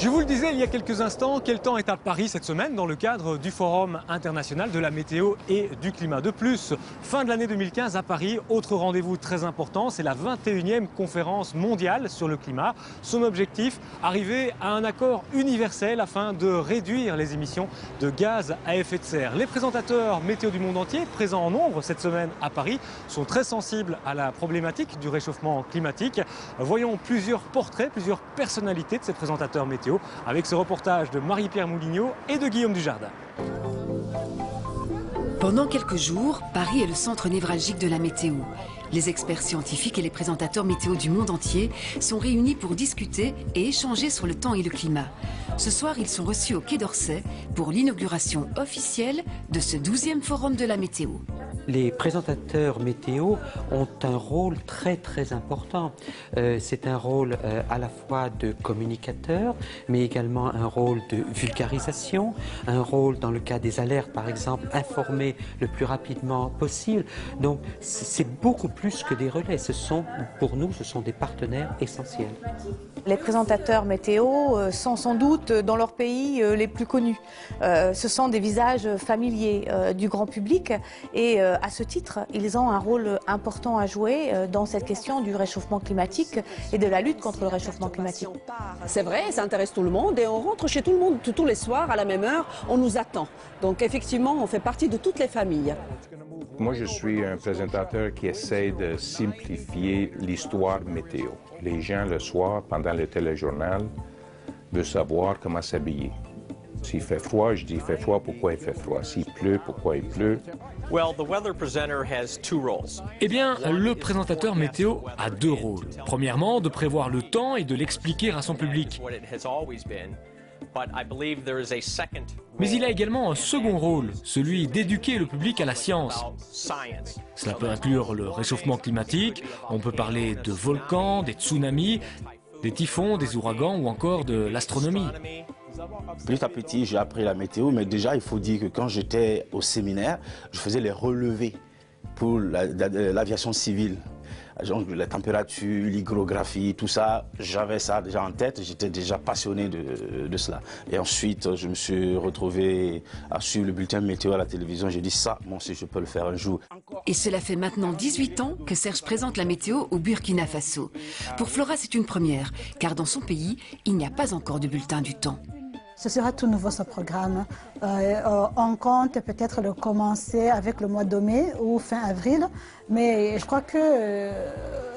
Je vous le disais il y a quelques instants, quel temps est à Paris cette semaine dans le cadre du Forum international de la météo et du climat. De plus, fin de l'année 2015 à Paris, autre rendez-vous très important, c'est la 21e conférence mondiale sur le climat. Son objectif, arriver à un accord universel afin de réduire les émissions de gaz à effet de serre. Les présentateurs météo du monde entier, présents en nombre cette semaine à Paris, sont très sensibles à la problématique du réchauffement climatique. Voyons plusieurs portraits, plusieurs personnalités de ces présentateurs météo avec ce reportage de Marie-Pierre Moulignot et de Guillaume Dujardin. Pendant quelques jours, Paris est le centre névralgique de la météo. Les experts scientifiques et les présentateurs météo du monde entier sont réunis pour discuter et échanger sur le temps et le climat. Ce soir, ils sont reçus au Quai d'Orsay pour l'inauguration officielle de ce 12e forum de la météo. Les présentateurs météo ont un rôle très important. C'est un rôle à la fois de communicateur, mais également un rôle de vulgarisation, un rôle dans le cas des alertes, par exemple, informer le plus rapidement possible. Donc c'est beaucoup plus que des relais. Pour nous, ce sont des partenaires essentiels. Les présentateurs météo sont sans doute dans leur pays les plus connus. Ce sont des visages familiers du grand public et à ce titre, ils ont un rôle important à jouer dans cette question du réchauffement climatique et de la lutte contre le réchauffement climatique. C'est vrai, ça intéresse tout le monde et on rentre chez tout le monde tous les soirs à la même heure, on nous attend. Donc effectivement, on fait partie de toutes les familles. Moi, je suis un présentateur qui essaie de simplifier l'histoire météo. Les gens, le soir, pendant le téléjournal, veulent savoir comment s'habiller. S'il fait froid, je dis il fait froid, pourquoi il fait froid? S'il pleut, pourquoi il pleut? Eh bien, le présentateur météo a deux rôles. Premièrement, de prévoir le temps et de l'expliquer à son public. Mais il a également un second rôle, celui d'éduquer le public à la science. Cela peut inclure le réchauffement climatique, on peut parler de volcans, des tsunamis, des typhons, des ouragans ou encore de l'astronomie. Petit à petit, j'ai appris la météo, mais déjà, il faut dire que quand j'étais au séminaire, je faisais les relevés pour l'aviation civile. Donc, la température, l'hygrographie, tout ça, j'avais ça déjà en tête, j'étais déjà passionné de cela. Et ensuite, je me suis retrouvé à suivre le bulletin météo à la télévision, j'ai dit ça, moi aussi je peux le faire un jour. Et cela fait maintenant 18 ans que Serge présente la météo au Burkina Faso. Pour Flora, c'est une première, car dans son pays, il n'y a pas encore de bulletin du temps. Ce sera tout nouveau ce programme. On compte peut-être le commencer avec le mois de mai ou fin avril, mais je crois que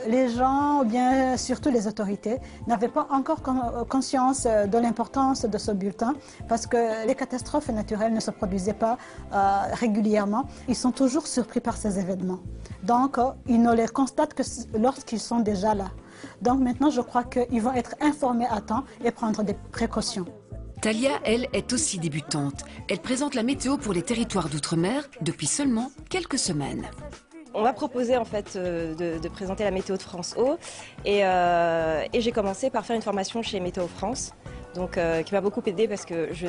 les gens, ou bien surtout les autorités, n'avaient pas encore conscience de l'importance de ce bulletin parce que les catastrophes naturelles ne se produisaient pas régulièrement. Ils sont toujours surpris par ces événements. Donc, ils ne les constatent que lorsqu'ils sont déjà là. Donc maintenant, je crois qu'ils vont être informés à temps et prendre des précautions. Talia, elle, est aussi débutante. Elle présente la météo pour les territoires d'outre-mer depuis seulement quelques semaines. On m'a proposé en fait de présenter la météo de France Haut et j'ai commencé par faire une formation chez Météo France. Donc, qui m'a beaucoup aidée parce que je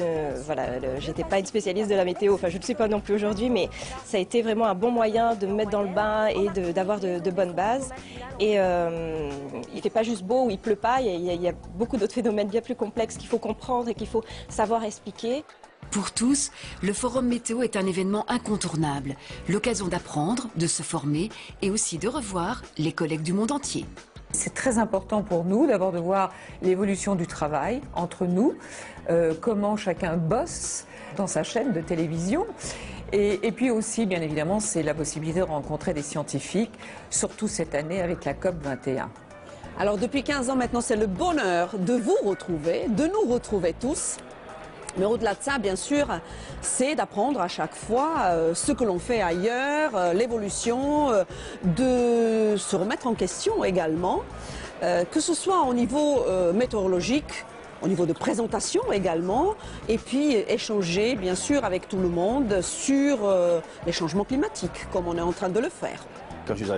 n'étais pas une spécialiste de la météo, enfin je ne le suis pas non plus aujourd'hui, mais ça a été vraiment un bon moyen de me mettre dans le bain et d'avoir de bonnes bases. Et il ne fait pas juste beau ou il ne pleut pas, il y a beaucoup d'autres phénomènes bien plus complexes qu'il faut comprendre et qu'il faut savoir expliquer. Pour tous, le Forum Météo est un événement incontournable, l'occasion d'apprendre, de se former et aussi de revoir les collègues du monde entier. C'est très important pour nous d'abord de voir l'évolution du travail entre nous, comment chacun bosse dans sa chaîne de télévision. Et puis aussi, bien évidemment, c'est la possibilité de rencontrer des scientifiques, surtout cette année avec la COP21. Alors depuis 15 ans maintenant, c'est le bonheur de vous retrouver, de nous retrouver tous. Mais au-delà de ça, bien sûr, c'est d'apprendre à chaque fois ce que l'on fait ailleurs, l'évolution, de se remettre en question également, que ce soit au niveau météorologique, au niveau de présentation également, et puis échanger bien sûr avec tout le monde sur les changements climatiques, comme on est en train de le faire. Quand je suis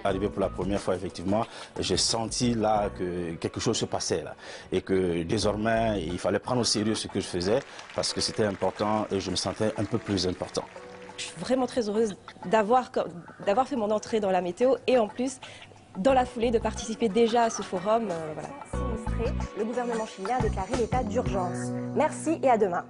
arrivé pour la première fois, effectivement, j'ai senti là que quelque chose se passait là. Et que désormais, il fallait prendre au sérieux ce que je faisais parce que c'était important et je me sentais un peu plus important. Je suis vraiment très heureuse d'avoir fait mon entrée dans la météo et en plus, dans la foulée, de participer déjà à ce forum. Voilà. sinistrés, le gouvernement chilien a déclaré l'état d'urgence. Merci et à demain.